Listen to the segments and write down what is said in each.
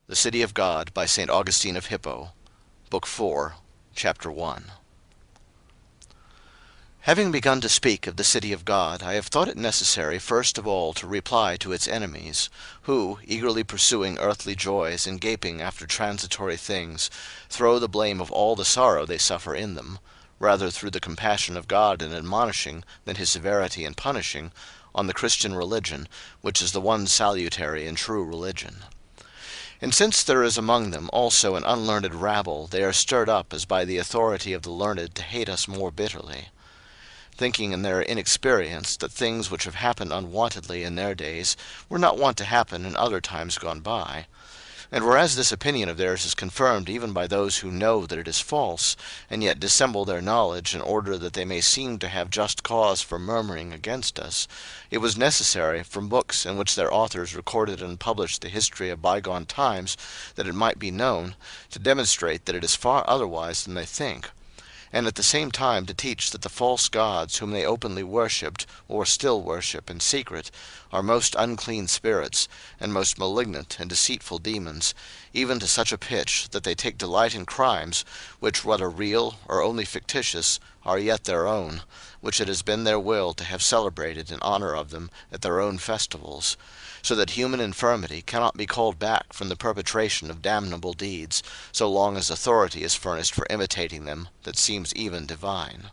The City of God, by St. Augustine of Hippo, Book 4, Chapter 1. Having begun to speak of the City of God, I have thought it necessary first of all to reply to its enemies, who, eagerly pursuing earthly joys and gaping after transitory things, throw the blame of all the sorrow they suffer in them, rather through the compassion of God in admonishing than his severity in punishing, on the Christian religion, which is the one salutary and true religion. And since there is among them also an unlearned rabble, they are stirred up as by the authority of the learned to hate us more bitterly, thinking in their inexperience that things which have happened unwontedly in their days were not wont to happen in other times gone by. And whereas this opinion of theirs is confirmed even by those who know that it is false, and yet dissemble their knowledge in order that they may seem to have just cause for murmuring against us, it was necessary, from books in which their authors recorded and published the history of bygone times, that it might be known, to demonstrate that it is far otherwise than they think, and at the same time to teach that the false gods whom they openly worshipped, or still worship in secret, are most unclean spirits, and most malignant and deceitful demons, even to such a pitch that they take delight in crimes, which, whether real or only fictitious, are yet their own, which it has been their will to have celebrated in honor of them at their own festivals, so that human infirmity cannot be called back from the perpetration of damnable deeds, so long as authority is furnished for imitating them that seems even divine.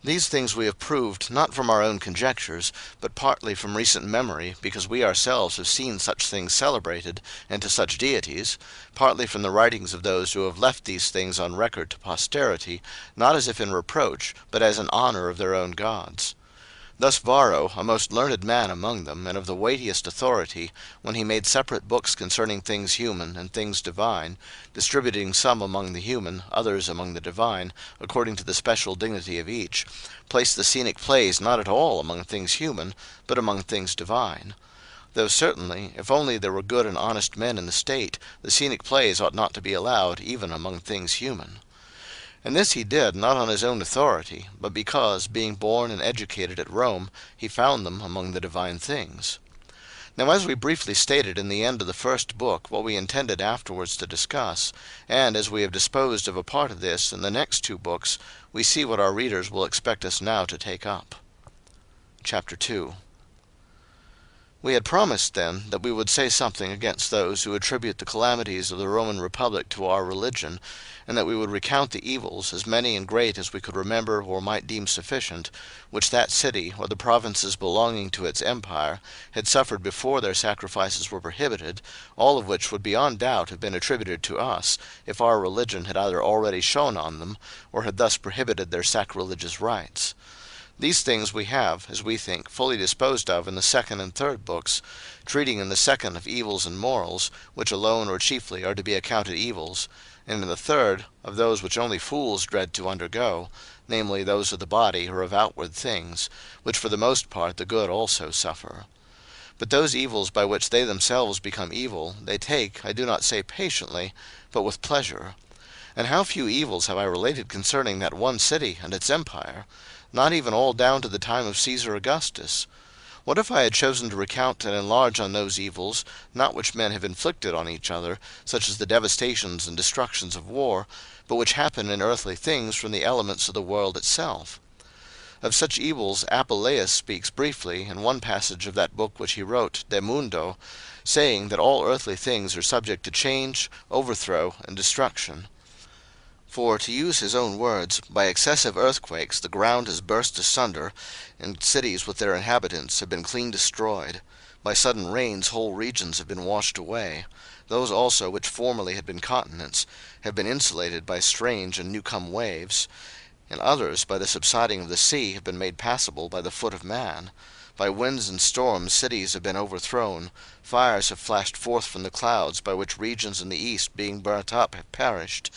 These things we have proved not from our own conjectures, but partly from recent memory, because we ourselves have seen such things celebrated, and to such deities, partly from the writings of those who have left these things on record to posterity, not as if in reproach, but as in honor of their own gods. Thus Varro, a most learned man among them, and of the weightiest authority, when he made separate books concerning things human and things divine, distributing some among the human, others among the divine, according to the special dignity of each, placed the scenic plays not at all among things human, but among things divine. Though certainly, if only there were good and honest men in the state, the scenic plays ought not to be allowed even among things human. And this he did not on his own authority, but because, being born and educated at Rome, he found them among the divine things. Now, as we briefly stated in the end of the first book what we intended afterwards to discuss, and as we have disposed of a part of this in the next two books, we see what our readers will expect us now to take up. Chapter 2. We had promised, then, that we would say something against those who attribute the calamities of the Roman Republic to our religion, and that we would recount the evils, as many and great as we could remember or might deem sufficient, which that city, or the provinces belonging to its empire, had suffered before their sacrifices were prohibited, all of which would beyond doubt have been attributed to us, if our religion had either already shone on them, or had thus prohibited their sacrilegious rites. These things we have, as we think, fully disposed of in the second and third books, treating in the second of evils and morals, which alone or chiefly are to be accounted evils, and in the third of those which only fools dread to undergo, namely those of the body or of outward things, which for the most part the good also suffer. But those evils by which they themselves become evil, they take, I do not say patiently, but with pleasure. And how few evils have I related concerning that one city and its empire, not even all down to the time of Caesar Augustus? What if I had chosen to recount and enlarge on those evils, not which men have inflicted on each other, such as the devastations and destructions of war, but which happen in earthly things from the elements of the world itself? Of such evils Apuleius speaks briefly in one passage of that book which he wrote, De Mundo, saying that all earthly things are subject to change, overthrow, and destruction. For, to use his own words, by excessive earthquakes the ground has burst asunder, and cities with their inhabitants have been clean destroyed. By sudden rains whole regions have been washed away. Those also which formerly had been continents have been insulated by strange and new-come waves, and others by the subsiding of the sea have been made passable by the foot of man. By winds and storms cities have been overthrown, fires have flashed forth from the clouds, by which regions in the east being burnt up have perished,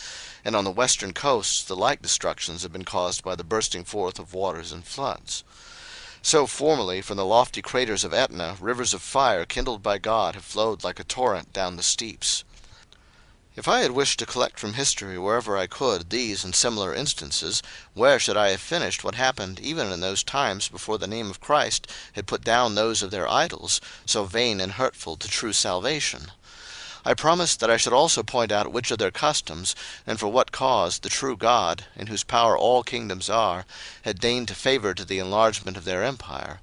and on the western coasts the like destructions have been caused by the bursting forth of waters and floods. So formerly from the lofty craters of Etna rivers of fire kindled by God have flowed like a torrent down the steeps. If I had wished to collect from history wherever I could these and similar instances, where should I have finished what happened even in those times before the name of Christ had put down those of their idols, so vain and hurtful to true salvation? I promised that I should also point out which of their customs, and for what cause, the true God, in whose power all kingdoms are, had deigned to favor to the enlargement of their empire,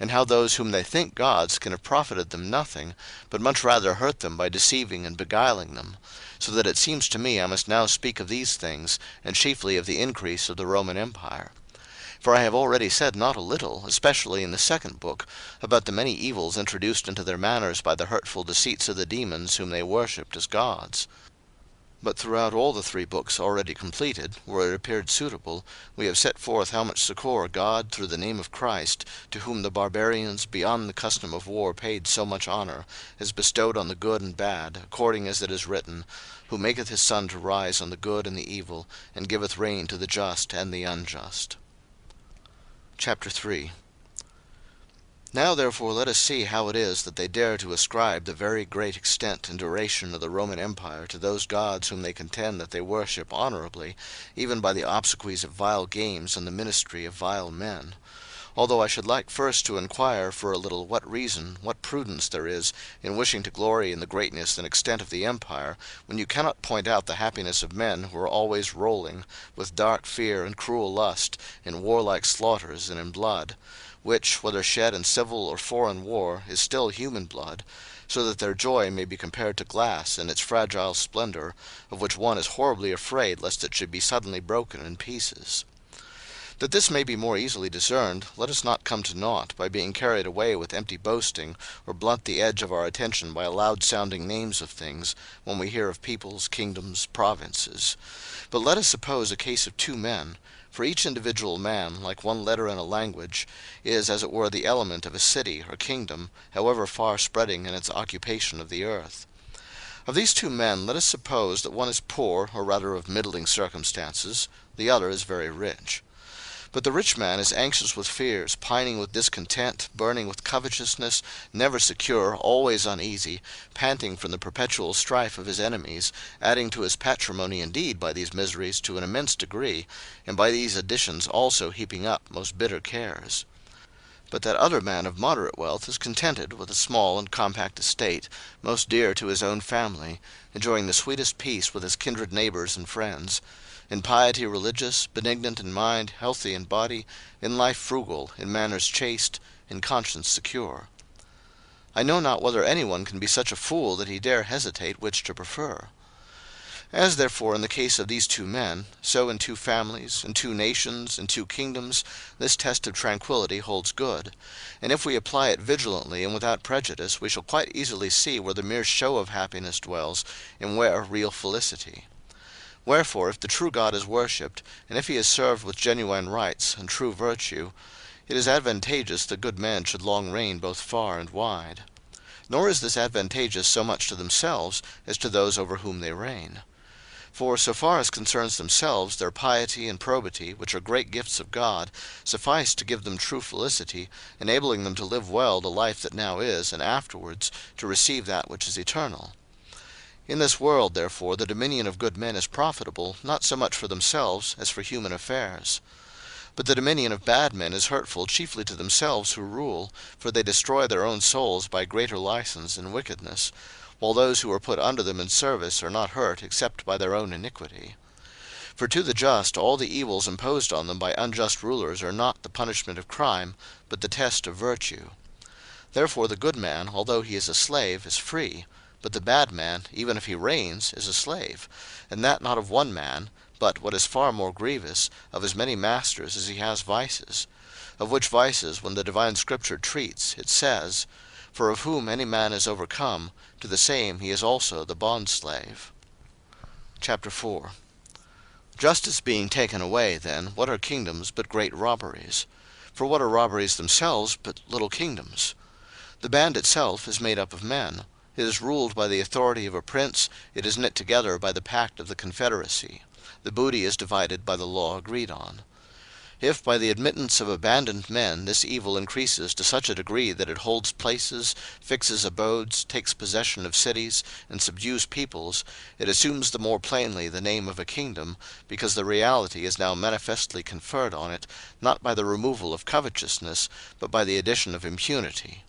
and how those whom they think gods can have profited them nothing, but much rather hurt them by deceiving and beguiling them, so that it seems to me I must now speak of these things, and chiefly of the increase of the Roman Empire. For I have already said not a little, especially in the second book, about the many evils introduced into their manners by the hurtful deceits of the demons whom they worshipped as gods. But throughout all the 3 books already completed, where it appeared suitable, we have set forth how much succour God, through the name of Christ, to whom the barbarians beyond the custom of war paid so much honour, has bestowed on the good and bad, according as it is written, Who maketh his sun to rise on the good and the evil, and giveth rain to the just and the unjust. Chapter 3. Now therefore let us see how it is that they dare to ascribe the very great extent and duration of the Roman Empire to those gods whom they contend that they worship honourably, even by the obsequies of vile games and the ministry of vile men. Although I should like first to inquire for a little what reason, what prudence there is in wishing to glory in the greatness and extent of the empire, when you cannot point out the happiness of men who are always rolling, with dark fear and cruel lust, in warlike slaughters and in blood, which, whether shed in civil or foreign war, is still human blood, so that their joy may be compared to glass in its fragile splendour, of which one is horribly afraid lest it should be suddenly broken in pieces. That this may be more easily discerned, let us not come to naught by being carried away with empty boasting, or blunt the edge of our attention by loud-sounding names of things, when we hear of peoples, kingdoms, provinces. But let us suppose a case of 2 men, for each individual man, like one letter in a language, is as it were the element of a city or kingdom, however far spreading in its occupation of the earth. Of these 2 men let us suppose that one is poor, or rather of middling circumstances, the other is very rich. But the rich man is anxious with fears, pining with discontent, burning with covetousness, never secure, always uneasy, panting from the perpetual strife of his enemies, adding to his patrimony indeed by these miseries to an immense degree, and by these additions also heaping up most bitter cares. But that other man of moderate wealth is contented with a small and compact estate, most dear to his own family, enjoying the sweetest peace with his kindred neighbours and friends, in piety religious, benignant in mind, healthy in body, in life frugal, in manners chaste, in conscience secure. I know not whether any one can be such a fool that he dare hesitate which to prefer. As therefore in the case of these 2 men, so in 2 families, in 2 nations, in 2 kingdoms, this test of tranquillity holds good, and if we apply it vigilantly and without prejudice, we shall quite easily see where the mere show of happiness dwells, and where real felicity. Wherefore, if the true God is worshipped, and if he is served with genuine rights and true virtue, it is advantageous that good men should long reign both far and wide. Nor is this advantageous so much to themselves as to those over whom they reign. For so far as concerns themselves, their piety and probity, which are great gifts of God, suffice to give them true felicity, enabling them to live well the life that now is, and afterwards to receive that which is eternal. In this world, therefore, the dominion of good men is profitable, not so much for themselves as for human affairs. But the dominion of bad men is hurtful chiefly to themselves who rule, for they destroy their own souls by greater license and wickedness, while those who are put under them in service are not hurt except by their own iniquity. For to the just all the evils imposed on them by unjust rulers are not the punishment of crime, but the test of virtue. Therefore the good man, although he is a slave, is free, but the bad man, even if he reigns, is a slave, and that not of one man, but, what is far more grievous, of as many masters as he has vices. Of which vices, when the divine Scripture treats, it says, For of whom any man is overcome, to the same he is also the bondslave. Chapter 4. Justice being taken away, then, what are kingdoms but great robberies? For what are robberies themselves but little kingdoms? The band itself is made up of men. It is ruled by the authority of a prince, it is knit together by the pact of the confederacy. The booty is divided by the law agreed on. If by the admittance of abandoned men this evil increases to such a degree that it holds places, fixes abodes, takes possession of cities, and subdues peoples, it assumes the more plainly the name of a kingdom, because the reality is now manifestly conferred on it, not by the removal of covetousness, but by the addition of impunity.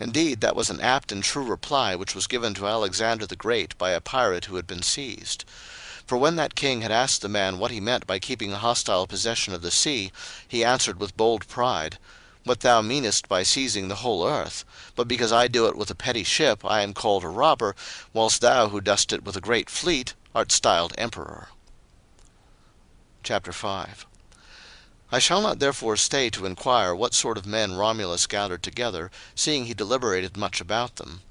Indeed, that was an apt and true reply which was given to Alexander the Great by a pirate who had been seized. For when that king had asked the man what he meant by keeping a hostile possession of the sea, he answered with bold pride, "What thou meanest by seizing the whole earth. But because I do it with a petty ship, I am called a robber, whilst thou who dost it with a great fleet art styled emperor." Chapter 5. I shall not therefore stay to inquire what sort of men Romulus gathered together, seeing he deliberated much about them;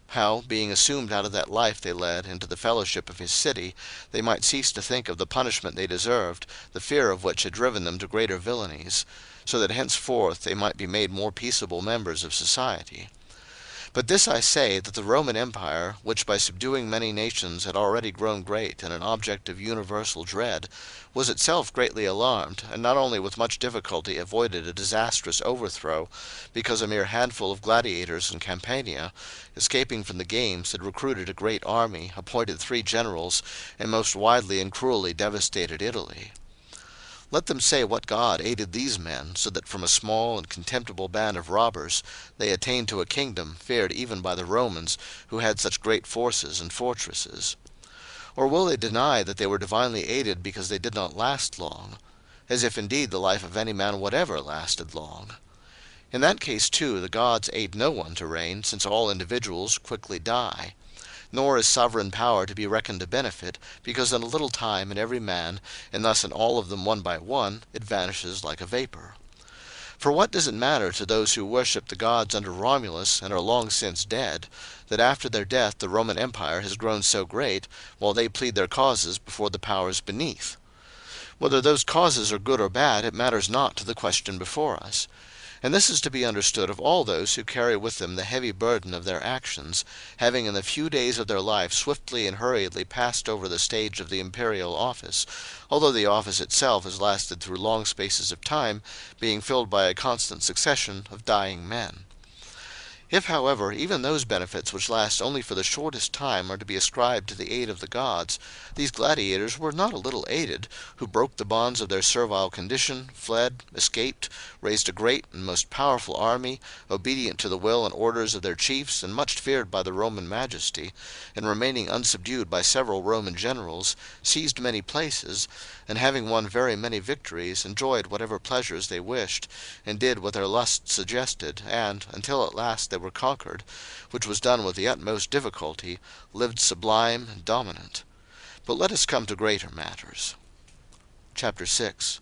how, being assumed out of that life they led into the fellowship of his city, they might cease to think of the punishment they deserved, the fear of which had driven them to greater villainies, so that henceforth they might be made more peaceable members of society. But this I say, that the Roman Empire, which by subduing many nations had already grown great and an object of universal dread, was itself greatly alarmed, and not only with much difficulty avoided a disastrous overthrow, because a mere handful of gladiators in Campania, escaping from the games, had recruited a great army, appointed 3 generals, and most widely and cruelly devastated Italy. Let them say what god aided these men, so that from a small and contemptible band of robbers they attained to a kingdom feared even by the Romans, who had such great forces and fortresses. Or will they deny that they were divinely aided because they did not last long? As if indeed the life of any man whatever lasted long. In that case too the gods aid no one to reign, since all individuals quickly die. Nor is sovereign power to be reckoned a benefit, because in a little time in every man, and thus in all of them one by one, it vanishes like a vapor. For what does it matter to those who worship the gods under Romulus and are long since dead, that after their death the Roman Empire has grown so great, while they plead their causes before the powers beneath? Whether those causes are good or bad, it matters not to the question before us. And this is to be understood of all those who carry with them the heavy burden of their actions, having in the few days of their life swiftly and hurriedly passed over the stage of the imperial office, although the office itself has lasted through long spaces of time, being filled by a constant succession of dying men. If, however, even those benefits which last only for the shortest time are to be ascribed to the aid of the gods, these gladiators were not a little aided, who broke the bonds of their servile condition, fled, escaped, raised a great and most powerful army, obedient to the will and orders of their chiefs, and much feared by the Roman majesty, and remaining unsubdued by several Roman generals, seized many places, and having won very many victories, enjoyed whatever pleasures they wished, and did what their lust suggested, and, until at last they were conquered, which was done with the utmost difficulty, lived sublime and dominant. But let us come to greater matters. Chapter 6.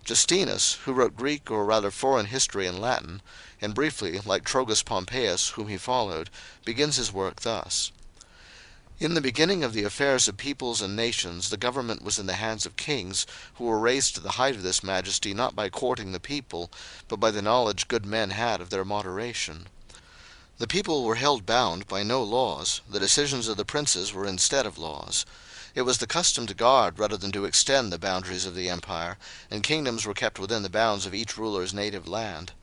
Justinus, who wrote Greek or rather foreign history in Latin, and briefly, like Trogus Pompeius, whom he followed, begins his work thus. In the beginning of the affairs of peoples and nations, the government was in the hands of kings, who were raised to the height of this majesty not by courting the people, but by the knowledge good men had of their moderation. The people were held bound by no laws, the decisions of the princes were instead of laws. It was the custom to guard rather than to extend the boundaries of the empire, and kingdoms were kept within the bounds of each ruler's native land.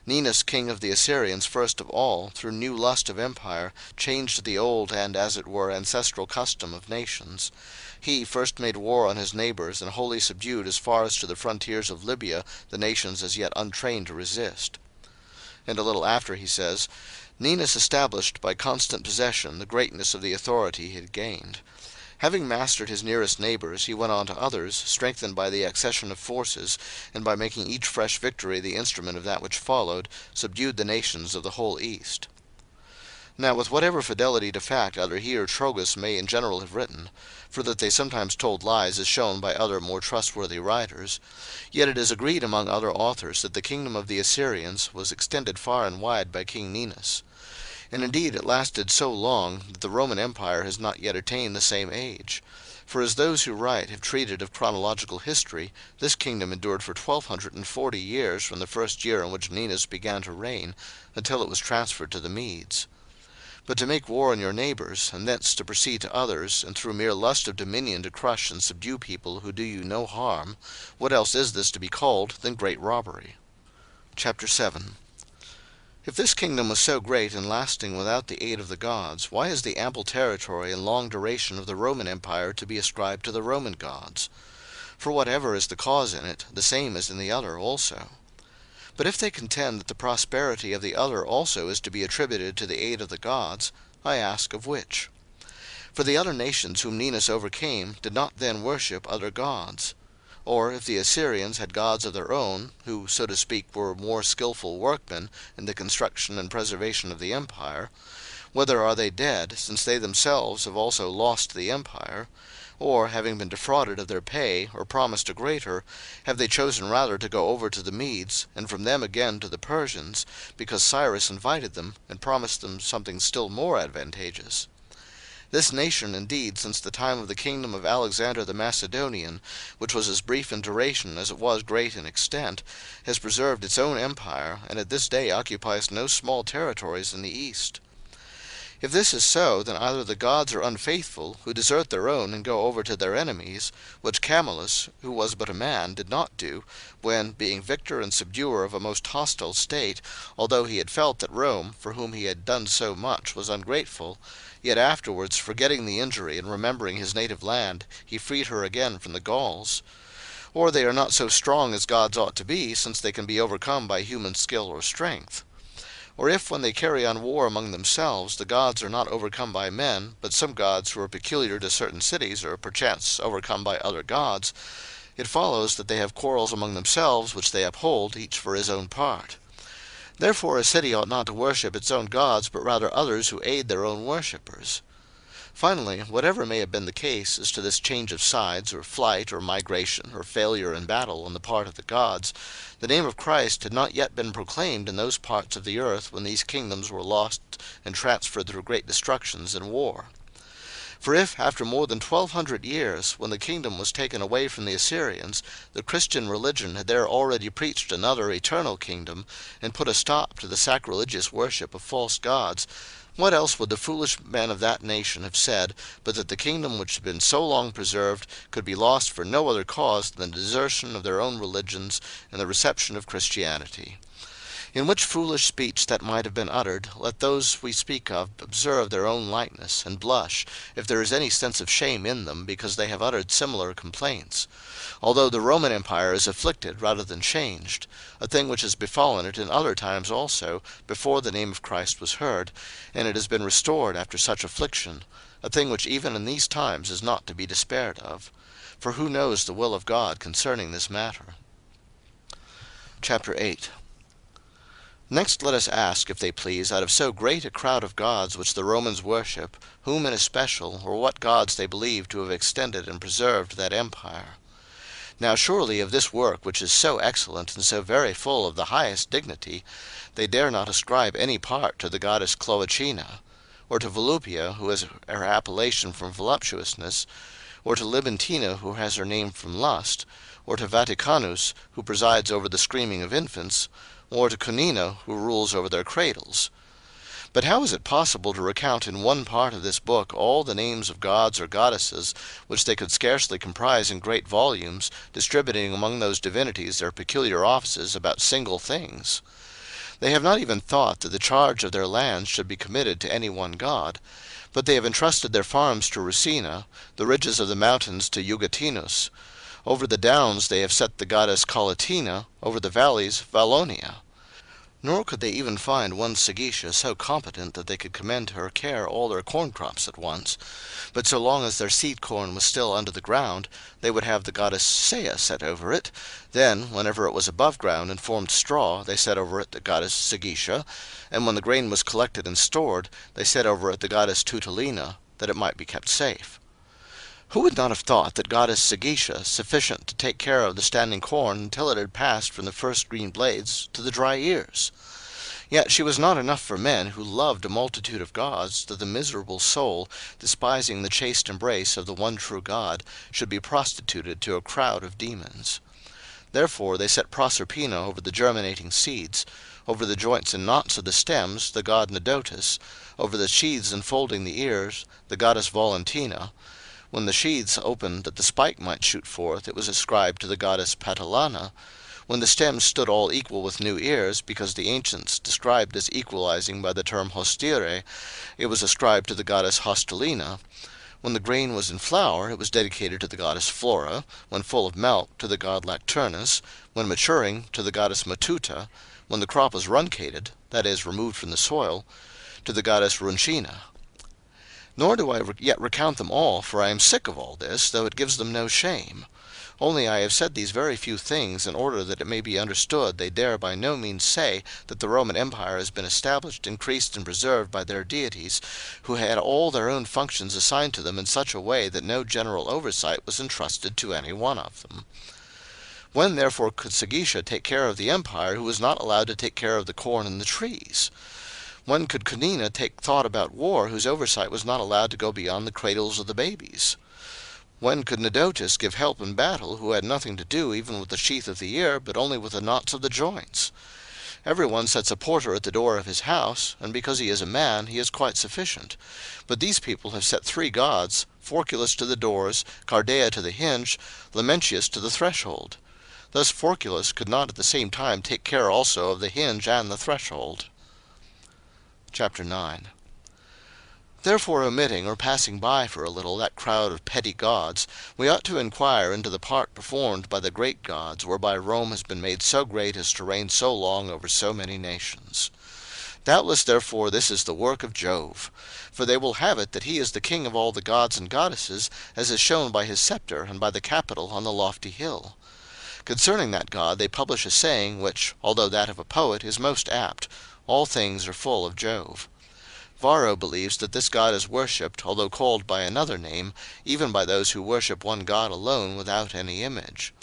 Ninus, king of the Assyrians, first of all, through new lust of empire, changed the old and, as it were, ancestral custom of nations. He first made war on his neighbours, and wholly subdued as far as to the frontiers of Libya the nations as yet untrained to resist. And a little after he says, Ninus established by constant possession the greatness of the authority he had gained. Having mastered his nearest neighbours, he went on to others, strengthened by the accession of forces, and by making each fresh victory the instrument of that which followed, subdued the nations of the whole East. Now with whatever fidelity to fact either he or Trogus may in general have written, for that they sometimes told lies is shown by other more trustworthy writers, yet it is agreed among other authors that the kingdom of the Assyrians was extended far and wide by King Ninus. And indeed it lasted so long that the Roman Empire has not yet attained the same age. For as those who write have treated of chronological history, this kingdom endured for 1240 years from the first year in which Ninus began to reign, until it was transferred to the Medes. But to make war on your neighbours, and thence to proceed to others, and through mere lust of dominion to crush and subdue people who do you no harm, what else is this to be called than great robbery? Chapter 7. If this kingdom was so great and lasting without the aid of the gods, why is the ample territory and long duration of the Roman Empire to be ascribed to the Roman gods? For whatever is the cause in it, the same is in the other also. But if they contend that the prosperity of the other also is to be attributed to the aid of the gods, I ask of which? For the other nations whom Ninus overcame did not then worship other gods. Or if the Assyrians had gods of their own, who, so to speak, were more skillful workmen in the construction and preservation of the empire, whether are they dead, since they themselves have also lost the empire? Or, having been defrauded of their pay, or promised a greater, have they chosen rather to go over to the Medes, and from them again to the Persians, because Cyrus invited them, and promised them something still more advantageous? This nation, indeed, since the time of the kingdom of Alexander the Macedonian, which was as brief in duration as it was great in extent, has preserved its own empire, and at this day occupies no small territories in the east. If this is so, then either the gods are unfaithful, who desert their own and go over to their enemies, which Camillus, who was but a man, did not do, when, being victor and subduer of a most hostile state, although he had felt that Rome, for whom he had done so much, was ungrateful, yet afterwards, forgetting the injury and remembering his native land, he freed her again from the Gauls. Or they are not so strong as gods ought to be, since they can be overcome by human skill or strength. Or if, when they carry on war among themselves, the gods are not overcome by men, but some gods who are peculiar to certain cities are perchance overcome by other gods, it follows that they have quarrels among themselves which they uphold, each for his own part. Therefore a city ought not to worship its own gods, but rather others who aid their own worshippers. Finally, whatever may have been the case as to this change of sides, or flight, or migration, or failure in battle on the part of the gods, the name of Christ had not yet been proclaimed in those parts of the earth when these kingdoms were lost and transferred through great destructions and war. For if, after more than 1200 years, when the kingdom was taken away from the Assyrians, the Christian religion had there already preached another eternal kingdom, and put a stop to the sacrilegious worship of false gods, what else would the foolish men of that nation have said, but that the kingdom which had been so long preserved could be lost for no other cause than the desertion of their own religions and the reception of Christianity? In which foolish speech that might have been uttered, let those we speak of observe their own likeness, and blush, if there is any sense of shame in them, because they have uttered similar complaints. Although the Roman Empire is afflicted rather than changed, a thing which has befallen it in other times also, before the name of Christ was heard, and it has been restored after such affliction, a thing which even in these times is not to be despaired of. For who knows the will of God concerning this matter? Chapter 8. Next let us ask, if they please, out of so great a crowd of gods which the Romans worship, whom in especial, or what gods they believe to have extended and preserved that empire. Now surely of this work, which is so excellent and so very full of the highest dignity, they dare not ascribe any part to the goddess Cloacina, or to Volupia, who has her appellation from voluptuousness, or to Libentina, who has her name from lust, or to Vaticanus, who presides over the screaming of infants, or to Conina, who rules over their cradles. But how is it possible to recount in one part of this book all the names of gods or goddesses, which they could scarcely comprise in great volumes, distributing among those divinities their peculiar offices about single things? They have not even thought that the charge of their lands should be committed to any one god, but they have entrusted their farms to Rusina, the ridges of the mountains to Eugatinus. Over the downs they have set the goddess Colatina, over the valleys Vallonia. Nor could they even find one Sigitia so competent that they could commend to her care all their corn crops at once, but so long as their seed corn was still under the ground, they would have the goddess Saya set over it. Then, whenever it was above ground and formed straw, they set over it the goddess Sigitia, and when the grain was collected and stored, they set over it the goddess Tutulina, that it might be kept safe. Who would not have thought that goddess Sigitia sufficient to take care of the standing corn until it had passed from the first green blades to the dry ears? Yet she was not enough for men who loved a multitude of gods, that the miserable soul, despising the chaste embrace of the one true God, should be prostituted to a crowd of demons. Therefore they set Proserpina over the germinating seeds, over the joints and knots of the stems the god Nodotus, over the sheaths enfolding the ears the goddess Valentina. When the sheaths opened that the spike might shoot forth, it was ascribed to the goddess Patalana. When the stems stood all equal with new ears, because the ancients described as equalizing by the term hostire, it was ascribed to the goddess Hostilina. When the grain was in flower, it was dedicated to the goddess Flora. When full of milk, to the god Lacturnus. When maturing, to the goddess Matuta. when the crop was runcated, that is, removed from the soil, to the goddess Runchina. Nor do I yet recount them all, for I am sick of all this, though it gives them no shame. Only I have said these very few things in order that it may be understood they dare by no means say that the Roman Empire has been established, increased, and preserved by their deities, who had all their own functions assigned to them in such a way that no general oversight was entrusted to any one of them. When therefore could Sagitia take care of the empire, who was not allowed to take care of the corn and the trees? When could Canina take thought about war, whose oversight was not allowed to go beyond the cradles of the babies? When could Nedotus give help in battle, who had nothing to do even with the sheath of the ear, but only with the knots of the joints? Every one sets a porter at the door of his house, and because he is a man, he is quite sufficient. But these people have set 3 gods, Forculus to the doors, Cardea to the hinge, Lamentius to the threshold. Thus Forculus could not at the same time take care also of the hinge and the threshold. Chapter 9. Therefore, omitting or passing by for a little that crowd of petty gods, we ought to inquire into the part performed by the great gods, whereby Rome has been made so great as to reign so long over so many nations. Doubtless, therefore, this is the work of Jove. For they will have it that he is the king of all the gods and goddesses, as is shown by his scepter and by the Capitol on the lofty hill. Concerning that god they publish a saying, which, although that of a poet, is most apt: all things are full of Jove. Varro believes that this god is worshipped, although called by another name, even by those who worship one god alone without any image.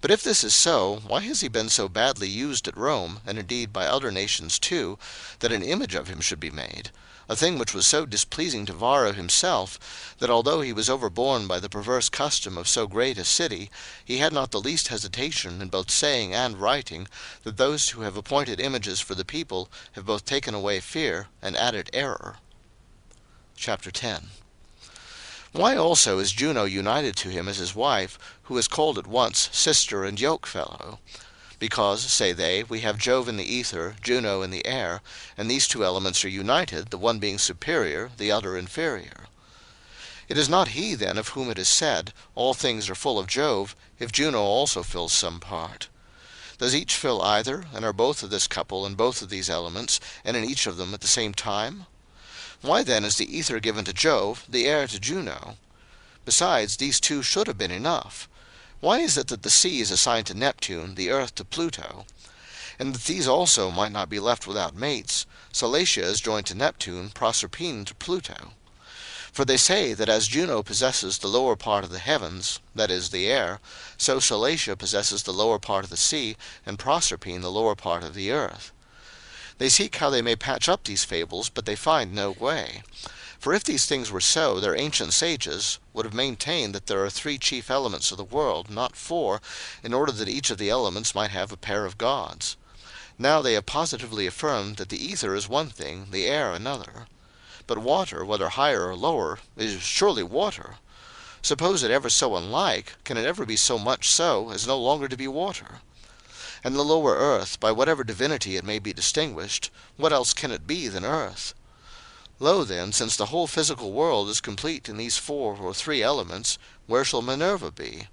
But if this is so, why has he been so badly used at Rome, and indeed by other nations too, that an image of him should be made? A thing which was so displeasing to Varro himself, that although he was overborne by the perverse custom of so great a city, he had not the least hesitation in both saying and writing, that those who have appointed images for the people have both taken away fear and added error. Chapter 10. Why also is Juno united to him as his wife, who is called at once sister and yokefellow? Because, say they, we have Jove in the ether, Juno in the air, and these 2 elements are united, the one being superior, the other inferior. It is not he, then, of whom it is said, all things are full of Jove, if Juno also fills some part. Does each fill either, and are both of this couple in both of these elements, and in each of them at the same time? Why then is the ether given to Jove, the air to Juno? Besides, these 2 should have been enough. Why is it that the sea is assigned to Neptune, the earth to Pluto? And that these also might not be left without mates, Salacia is joined to Neptune, Proserpine to Pluto. For they say that as Juno possesses the lower part of the heavens, that is, the air, so Salacia possesses the lower part of the sea, and Proserpine the lower part of the earth. They seek how they may patch up these fables, but they find no way. For if these things were so, their ancient sages would have maintained that there are 3 chief elements of the world, not 4, in order that each of the elements might have a pair of gods. Now they have positively affirmed that the ether is one thing, the air another. But water, whether higher or lower, is surely water. Suppose it ever so unlike, can it ever be so much so as no longer to be water? And the lower earth, by whatever divinity it may be distinguished, what else can it be than earth? Lo then, since the whole physical world is complete in these 4 or 3 elements, where shall Minerva be?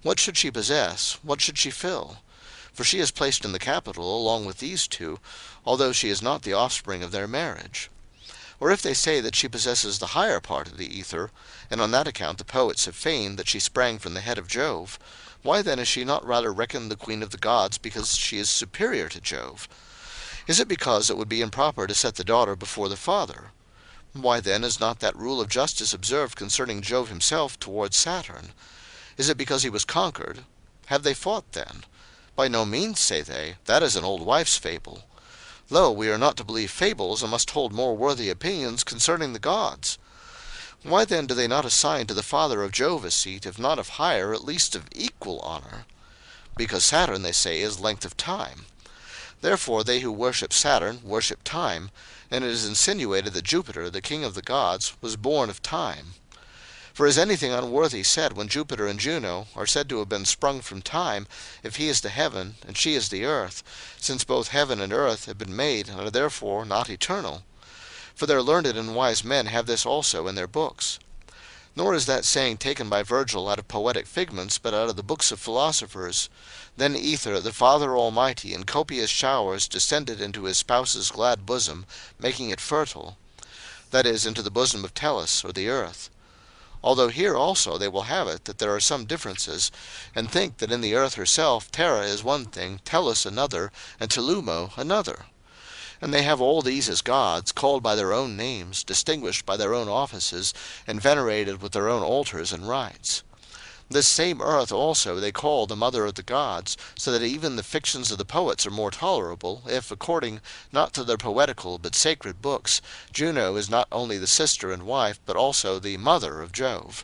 What should she possess? What should she fill? For she is placed in the Capitol along with these 2, although she is not the offspring of their marriage. Or if they say that she possesses the higher part of the ether, and on that account the poets have feigned that she sprang from the head of Jove, why then is she not rather reckoned the queen of the gods because she is superior to Jove? Is it because it would be improper to set the daughter before the father? Why then is not that rule of justice observed concerning Jove himself towards Saturn? Is it because he was conquered? Have they fought then? By no means, say they, that is an old wife's fable. Lo, we are not to believe fables, and must hold more worthy opinions concerning the gods. Why then do they not assign to the father of Jove a seat, if not of higher, at least of equal honor? Because Saturn, they say, is length of time. Therefore they who worship Saturn worship time, and it is insinuated that Jupiter, the king of the gods, was born of time. For is anything unworthy said when Jupiter and Juno are said to have been sprung from time, if he is the heaven and she is the earth, since both heaven and earth have been made and are therefore not eternal? For their learned and wise men have this also in their books. Nor is that saying taken by Virgil out of poetic figments, but out of the books of philosophers. Then Ether, the Father Almighty, in copious showers descended into his spouse's glad bosom, making it fertile, that is, into the bosom of Tellus, or the earth. Although here also they will have it that there are some differences, and think that in the earth herself Terra is one thing, Tellus another, and Telumo another. And they have all these as gods, called by their own names, distinguished by their own offices, and venerated with their own altars and rites. This same earth also they call the mother of the gods, so that even the fictions of the poets are more tolerable, if, according not to their poetical but sacred books, Juno is not only the sister and wife, but also the mother of Jove.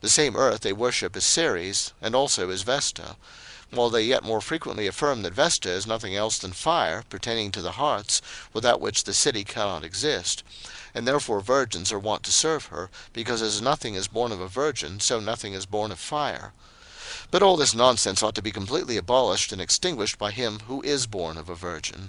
The same earth they worship as Ceres, and also as Vesta, while they yet more frequently affirm that Vesta is nothing else than fire, pertaining to the hearths, without which the city cannot exist, and therefore virgins are wont to serve her, because as nothing is born of a virgin, so nothing is born of fire. But all this nonsense ought to be completely abolished and extinguished by him who is born of a virgin.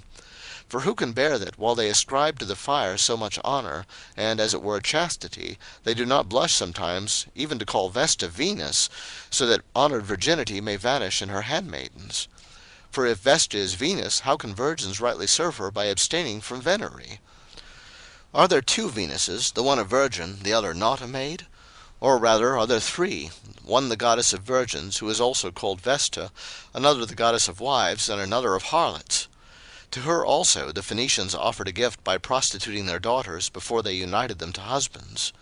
For who can bear that, while they ascribe to the fire so much honor, and as it were chastity, they do not blush sometimes even to call Vesta Venus, so that honored virginity may vanish in her handmaidens? For if Vesta is Venus, how can virgins rightly serve her by abstaining from venery? Are there two Venuses, the one a virgin, the other not a maid? Or rather, are there three, one the goddess of virgins, who is also called Vesta, another the goddess of wives, and another of harlots? To her also the Phoenicians offered a gift by prostituting their daughters before they united them to husbands.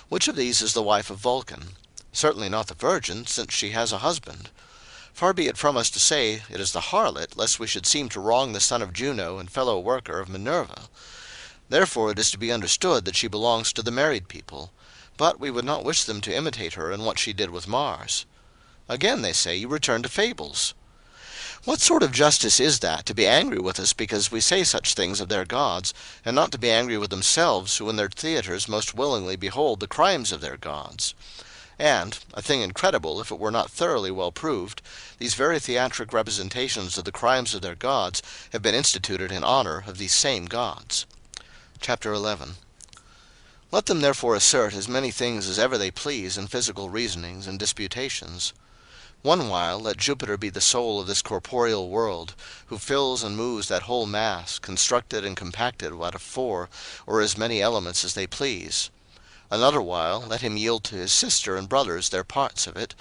Which of these is the wife of Vulcan? Certainly not the virgin, since she has a husband. Far be it from us to say it is the harlot, lest we should seem to wrong the son of Juno and fellow worker of Minerva. Therefore it is to be understood that she belongs to the married people, but we would not wish them to imitate her in what she did with Mars. Again, they say, you return to fables. What sort of justice is that, to be angry with us because we say such things of their gods, and not to be angry with themselves, who in their theatres most willingly behold the crimes of their gods? And, a thing incredible if it were not thoroughly well proved, these very theatric representations of the crimes of their gods have been instituted in honor of these same gods. Chapter 11. Let them therefore assert as many things as ever they please in physical reasonings and disputations. One while let Jupiter be the soul of this corporeal world, who fills and moves that whole mass, constructed and compacted out of 4 or as many elements as they please. Another while let him yield to his sister and brothers their parts of it.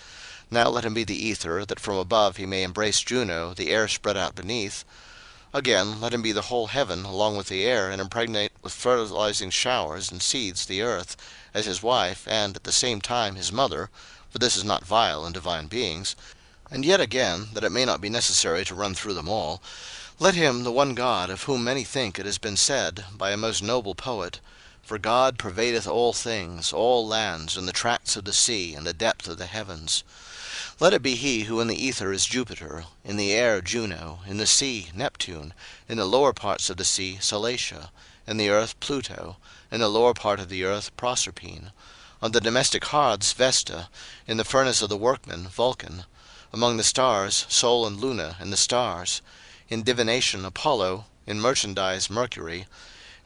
Now let him be the ether, that from above he may embrace Juno, the air spread out beneath. Again, let him be the whole heaven along with the air, and impregnate with fertilizing showers and seeds the earth, as his wife, and at the same time his mother, for this is not vile in divine beings. And yet again, that it may not be necessary to run through them all, let him, the one God, of whom many think it has been said by a most noble poet, "For God pervadeth all things, all lands, and the tracts of the sea, and the depth of the heavens." Let it be he who in the ether is Jupiter, in the air Juno, in the sea Neptune, in the lower parts of the sea Salacia, in the earth Pluto, in the lower part of the earth Proserpine, on the domestic hearths Vesta, in the furnace of the workmen Vulcan, among the stars Sol and Luna and the stars, in divination Apollo, in merchandise Mercury,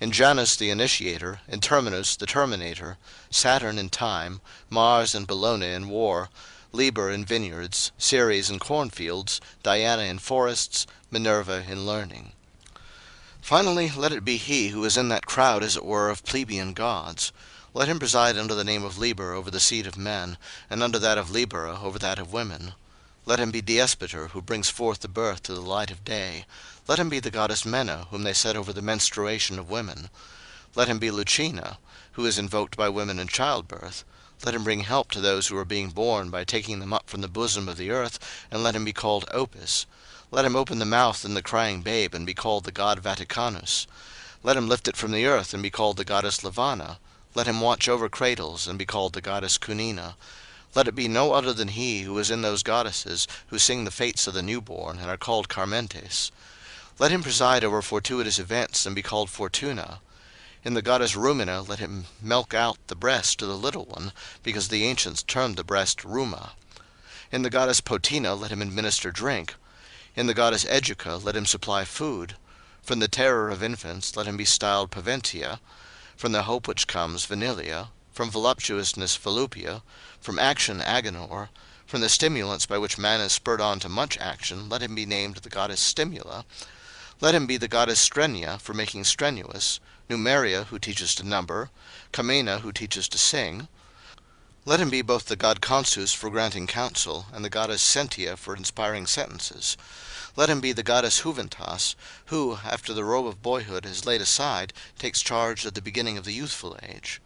in Janus the initiator, in Terminus the terminator, Saturn in time, Mars and Bellona in war, Liber in vineyards, Ceres in cornfields, Diana in forests, Minerva in learning. Finally, let it be he who is in that crowd, as it were, of plebeian gods. Let him preside under the name of Liber over the seed of men, and under that of Libera over that of women. Let him be Diespater, who brings forth the birth to the light of day. Let him be the goddess Mena, whom they set over the menstruation of women. Let him be Lucina, who is invoked by women in childbirth. Let him bring help to those who are being born by taking them up from the bosom of the earth, and let him be called Opus. Let him open the mouth in the crying babe, and be called the god Vaticanus. Let him lift it from the earth, and be called the goddess Lavana. Let him watch over cradles, and be called the goddess Cunina. Let it be no other than he who is in those goddesses who sing the fates of the newborn, and are called Carmentes. Let him preside over fortuitous events, and be called Fortuna. In the goddess Rumina let him milk out the breast to the little one, because the ancients termed the breast Ruma. In the goddess Potina let him administer drink. In the goddess Educa let him supply food. From the terror of infants let him be styled Paventia. From the hope which comes, Vanilia. from voluptuousness volupia, from action agonor. From the stimulants by which man is spurred on to much action, let him be named the goddess Stimula. Let him be the goddess Strenia, for making strenuous, Numeria, who teaches to number, Camena, who teaches to sing. Let him be both the god Consus, for granting counsel, and the goddess Sentia, for inspiring sentences. Let him be the goddess Juventas, who, after the robe of boyhood is laid aside, takes charge at the beginning of the youthful age.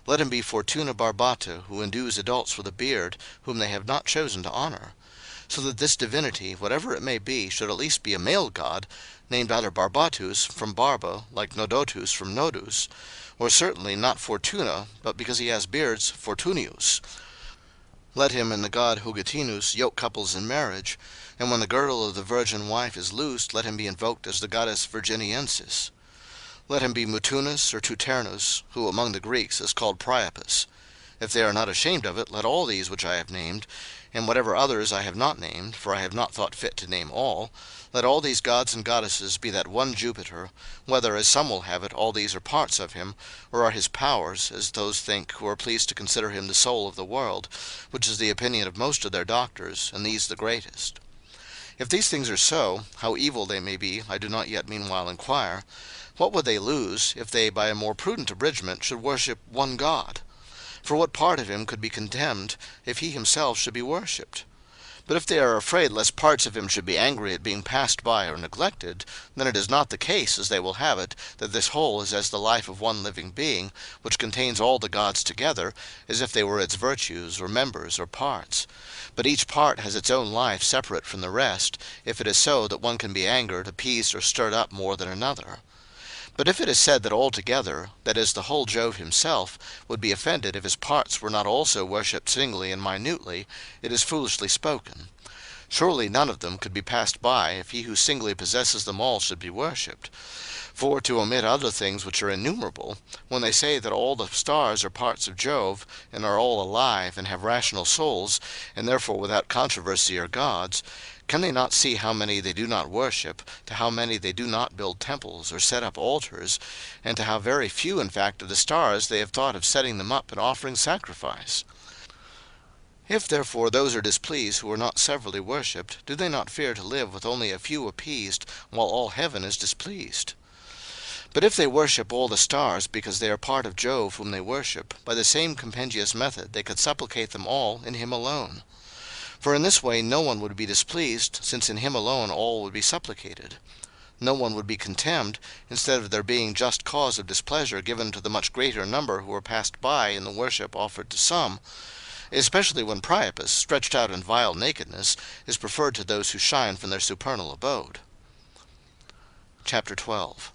Let him be Fortuna Barbata, who endues adults with a beard, whom they have not chosen to honor. So that this divinity, whatever it may be, should at least be a male god, named either Barbatus, from Barba, like Nodotus from Nodus, or certainly not Fortuna, but because he has beards, Fortunius. Let him and the god Hugutinus yoke couples in marriage, and when the girdle of the virgin wife is loosed, let him be invoked as the goddess Virginiensis. Let him be Mutunus or Tuternus, who among the Greeks is called Priapus. If they are not ashamed of it, let all these which I have named, and whatever others I have not named, for I have not thought fit to name all, let all these gods and goddesses be that one Jupiter, whether, as some will have it, all these are parts of him, or are his powers, as those think who are pleased to consider him the soul of the world, which is the opinion of most of their doctors, and these the greatest. If these things are so, how evil they may be, I do not yet meanwhile inquire. What would they lose, if they by a more prudent abridgment should worship one God? For what part of him could be condemned, if he himself should be worshipped? But if they are afraid lest parts of him should be angry at being passed by or neglected, then it is not the case, as they will have it, that this whole is as the life of one living being, which contains all the gods together, as if they were its virtues, or members, or parts. But each part has its own life separate from the rest, if it is so that one can be angered, appeased, or stirred up more than another. But if it is said that altogether, that is, the whole Jove himself, would be offended if his parts were not also worshipped singly and minutely, it is foolishly spoken. Surely none of them could be passed by, if he who singly possesses them all should be worshipped. For, to omit other things which are innumerable, when they say that all the stars are parts of Jove, and are all alive, and have rational souls, and therefore without controversy are gods, can they not see how many they do not worship, to how many they do not build temples or set up altars, and to how very few in fact of the stars they have thought of setting them up and offering sacrifice? If therefore those are displeased who are not severally worshipped, do they not fear to live with only a few appeased, while all heaven is displeased? But if they worship all the stars because they are part of Jove whom they worship, by the same compendious method they could supplicate them all in him alone. For in this way no one would be displeased, since in him alone all would be supplicated. No one would be contemned, instead of there being just cause of displeasure given to the much greater number who are passed by in the worship offered to some, especially when Priapus, stretched out in vile nakedness, is preferred to those who shine from their supernal abode. Chapter 12.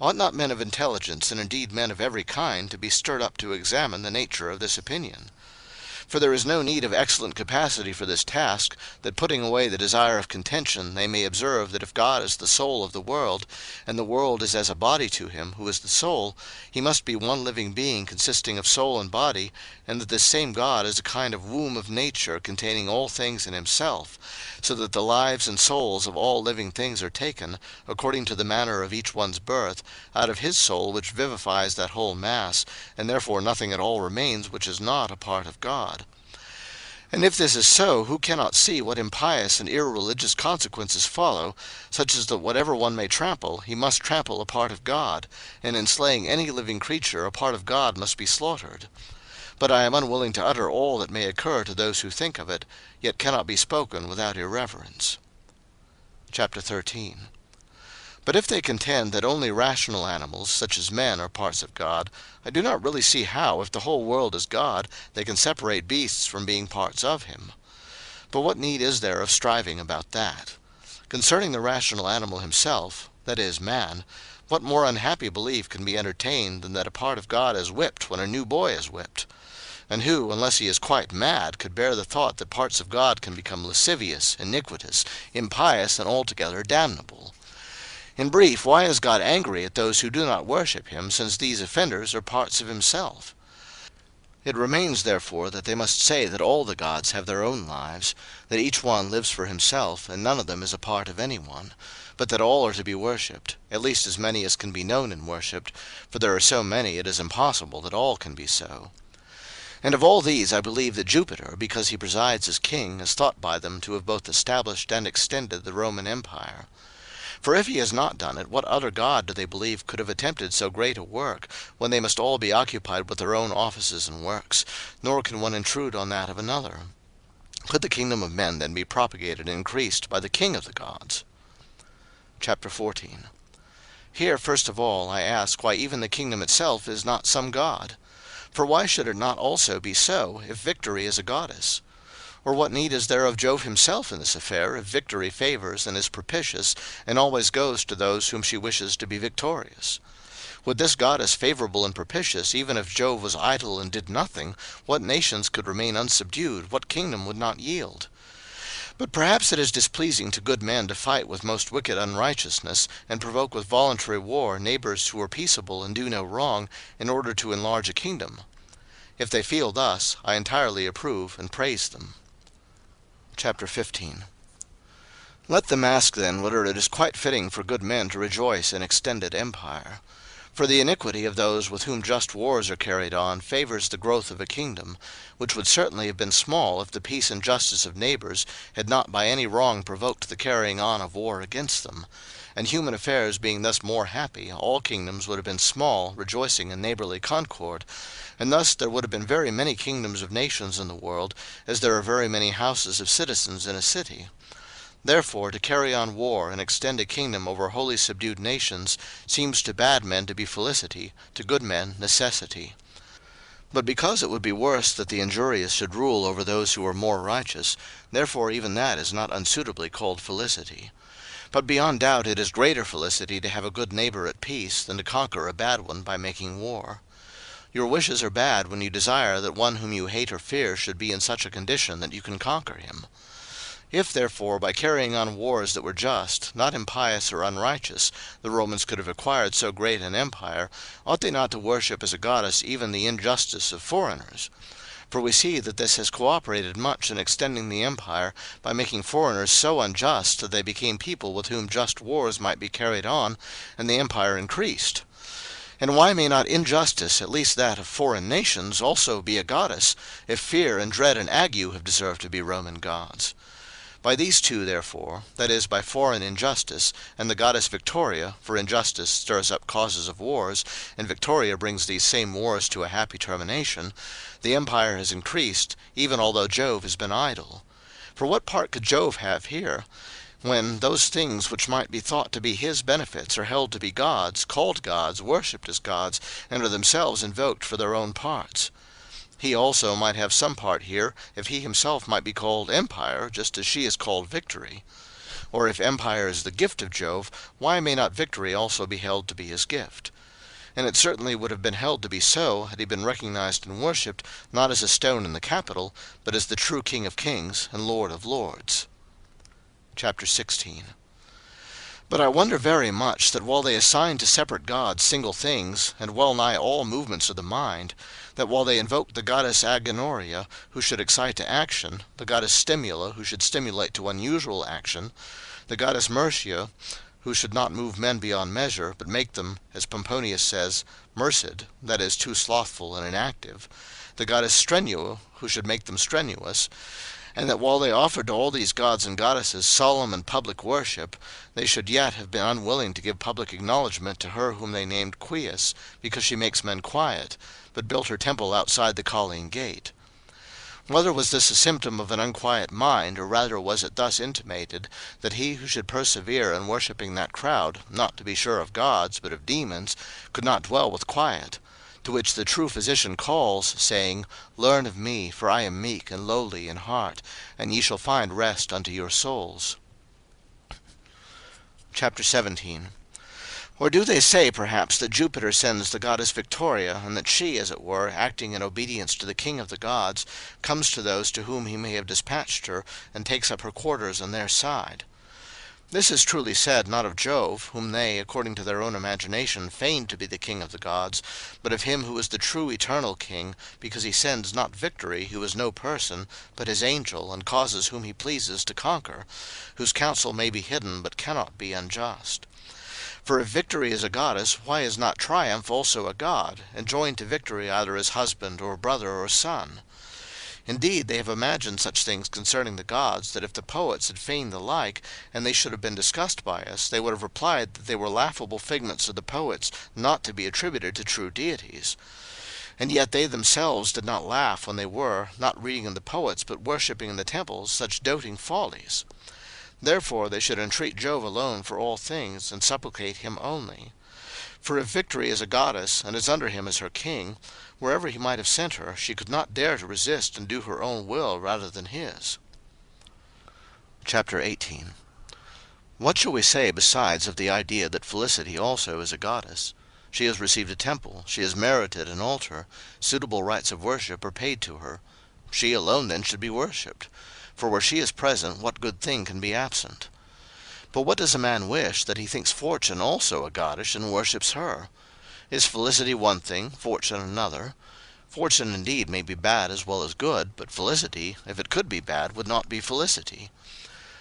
Ought not men of intelligence, and indeed men of every kind, to be stirred up to examine the nature of this opinion? For there is no need of excellent capacity for this task, that putting away the desire of contention, they may observe that if God is the soul of the world, and the world is as a body to him, who is the soul, he must be one living being consisting of soul and body, and that this same God is a kind of womb of nature containing all things in himself, so that the lives and souls of all living things are taken, according to the manner of each one's birth, out of his soul which vivifies that whole mass, and therefore nothing at all remains which is not a part of God. And if this is so, who cannot see what impious and irreligious consequences follow, such as that whatever one may trample, he must trample a part of God, and in slaying any living creature a part of God must be slaughtered? But I am unwilling to utter all that may occur to those who think of it, yet cannot be spoken without irreverence. Chapter 13. But if they contend that only rational animals, such as men, are parts of God, I do not really see how, if the whole world is God, they can separate beasts from being parts of him. But what need is there of striving about that? Concerning the rational animal himself, that is, man, what more unhappy belief can be entertained than that a part of God is whipped when a new boy is whipped? And who, unless he is quite mad, could bear the thought that parts of God can become lascivious, iniquitous, impious, and altogether damnable? In brief, why is God angry at those who do not worship him, since these offenders are parts of himself? It remains therefore that they must say that all the gods have their own lives, that each one lives for himself, and none of them is a part of any one, but that all are to be worshipped, at least as many as can be known and worshipped, for there are so many it is impossible that all can be so. And of all these I believe that Jupiter, because he presides as king, is thought by them to have both established and extended the Roman Empire. For if he has not done it, what other god do they believe could have attempted so great a work, when they must all be occupied with their own offices and works, nor can one intrude on that of another? Could the kingdom of men then be propagated and increased by the king of the gods? Chapter 14. Here, first of all, I ask why even the kingdom itself is not some god? For why should it not also be so, if Victory is a goddess? Or what need is there of Jove himself in this affair, if Victory favours and is propitious, and always goes to those whom she wishes to be victorious? With this goddess favourable and propitious, even if Jove was idle and did nothing, what nations could remain unsubdued, what kingdom would not yield? But perhaps it is displeasing to good men to fight with most wicked unrighteousness, and provoke with voluntary war neighbours who are peaceable and do no wrong, in order to enlarge a kingdom. If they feel thus, I entirely approve and praise them. Chapter 15. Let them ask then whether it is quite fitting for good men to rejoice in extended empire. For the iniquity of those with whom just wars are carried on favours the growth of a kingdom, which would certainly have been small if the peace and justice of neighbours had not by any wrong provoked the carrying on of war against them. And human affairs being thus more happy, all kingdoms would have been small, rejoicing in neighbourly concord, and thus there would have been very many kingdoms of nations in the world, as there are very many houses of citizens in a city. Therefore to carry on war and extend a kingdom over wholly subdued nations seems to bad men to be felicity, to good men necessity. But because it would be worse that the injurious should rule over those who are more righteous, therefore even that is not unsuitably called felicity. But beyond doubt it is greater felicity to have a good neighbour at peace than to conquer a bad one by making war. Your wishes are bad when you desire that one whom you hate or fear should be in such a condition that you can conquer him. If, therefore, by carrying on wars that were just, not impious or unrighteous, the Romans could have acquired so great an empire, ought they not to worship as a goddess even the injustice of foreigners? For we see that this has cooperated much in extending the empire, by making foreigners so unjust that they became people with whom just wars might be carried on, and the empire increased. And why may not injustice, at least that of foreign nations, also be a goddess, if fear and dread and ague have deserved to be Roman gods? By these two, therefore, that is, by foreign injustice, and the goddess Victoria, for injustice stirs up causes of wars, and Victoria brings these same wars to a happy termination, the empire has increased, even although Jove has been idle. For what part could Jove have here, when those things which might be thought to be his benefits are held to be gods, called gods, worshipped as gods, and are themselves invoked for their own parts? He also might have some part here, if he himself might be called Empire, just as she is called Victory. Or if Empire is the gift of Jove, why may not Victory also be held to be his gift? And it certainly would have been held to be so, had he been recognized and worshipped, not as a stone in the Capitol, but as the true King of kings and Lord of lords. Chapter 16. But I wonder very much that while they assign to separate gods single things, and well nigh all movements of the mind, that while they invoke the goddess Agenoria, who should excite to action, the goddess Stimula, who should stimulate to unusual action, the goddess Mercia, who should not move men beyond measure, but make them, as Pomponius says, merced, that is, too slothful and inactive, the goddess Strenua, who should make them strenuous, and that while they offered to all these gods and goddesses solemn and public worship, they should yet have been unwilling to give public acknowledgment to her whom they named Quies, because she makes men quiet, but built her temple outside the Colline gate. Whether was this a symptom of an unquiet mind, or rather was it thus intimated, that he who should persevere in worshipping that crowd, not to be sure of gods, but of demons, could not dwell with quiet? To which the true physician calls, saying, Learn of me, for I am meek and lowly in heart, and ye shall find rest unto your souls. Chapter 17. Or do they say, perhaps, that Jupiter sends the goddess Victoria, and that she, as it were, acting in obedience to the king of the gods, comes to those to whom he may have dispatched her, and takes up her quarters on their side? This is truly said, not of Jove, whom they, according to their own imagination, feigned to be the king of the gods, but of him who is the true eternal king, because he sends not Victory, who is no person, but his angel, and causes whom he pleases to conquer, whose counsel may be hidden, but cannot be unjust. For if Victory is a goddess, why is not Triumph also a god, and joined to Victory either as husband, or brother, or son? Indeed, they have imagined such things concerning the gods, that if the poets had feigned the like, and they should have been discussed by us, they would have replied that they were laughable figments of the poets, not to be attributed to true deities. And yet they themselves did not laugh when they were, not reading in the poets, but worshipping in the temples, such doting follies. Therefore they should entreat Jove alone for all things, and supplicate him only. For if Victory is a goddess, and is under him as her king, wherever he might have sent her, she could not dare to resist and do her own will rather than his. Chapter 18. What shall we say besides of the idea that Felicity also is a goddess? She has received a temple, she has merited an altar, suitable rites of worship are paid to her. She alone then should be worshipped, for where she is present, what good thing can be absent? But what does a man wish, that he thinks Fortune also a goddess, and worships her? Is Felicity one thing, Fortune another? Fortune indeed may be bad as well as good, but Felicity, if it could be bad, would not be Felicity.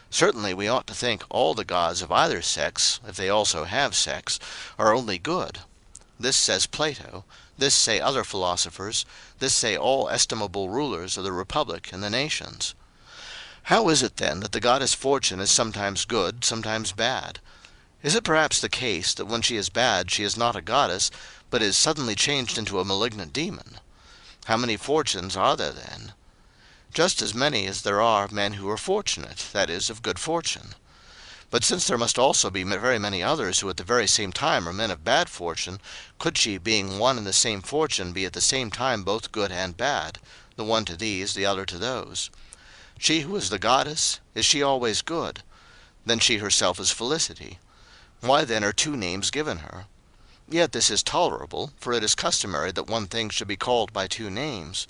Certainly we ought to think all the gods of either sex, if they also have sex, are only good. This says Plato, this say other philosophers, this say all estimable rulers of the republic and the nations. How is it then that the goddess Fortune is sometimes good, sometimes bad? Is it perhaps the case that when she is bad she is not a goddess, but is suddenly changed into a malignant demon? How many Fortunes are there then? Just as many as there are men who are fortunate, that is, of good fortune. But since there must also be very many others who at the very same time are men of bad fortune, could she, being one and the same fortune, be at the same time both good and bad, the one to these, the other to those? She who is the goddess, is she always good? Then she herself is Felicity. Why then are two names given her? Yet this is tolerable, for it is customary that one thing should be called by two names.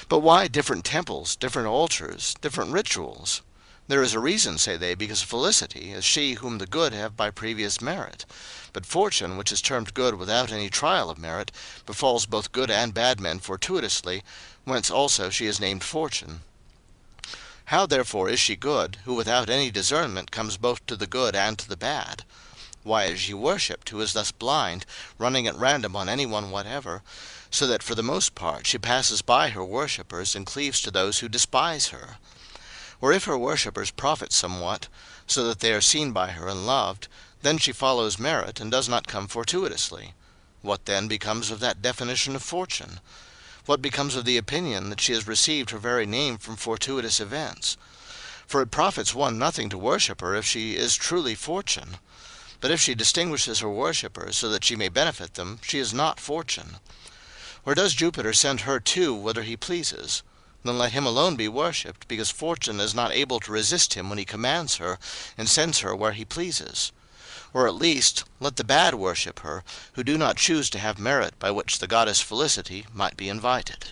But why different temples, different altars, different rituals? There is a reason, say they, because Felicity is she whom the good have by previous merit. But Fortune, which is termed good without any trial of merit, befalls both good and bad men fortuitously, whence also she is named Fortune. How therefore is she good, who without any discernment comes both to the good and to the bad? Why is she worshipped, who is thus blind, running at random on any one whatever, so that for the most part she passes by her worshippers, and cleaves to those who despise her? Or if her worshippers profit somewhat, so that they are seen by her and loved, then she follows merit, and does not come fortuitously. What then becomes of that definition of Fortune? What becomes of the opinion that she has received her very name from fortuitous events? For it profits one nothing to worship her if she is truly Fortune. But if she distinguishes her worshippers so that she may benefit them, she is not Fortune. Or does Jupiter send her too whither he pleases? Then let him alone be worshipped, because Fortune is not able to resist him when he commands her, and sends her where he pleases. Or at least let the bad worship her, who do not choose to have merit by which the goddess Felicity might be invited.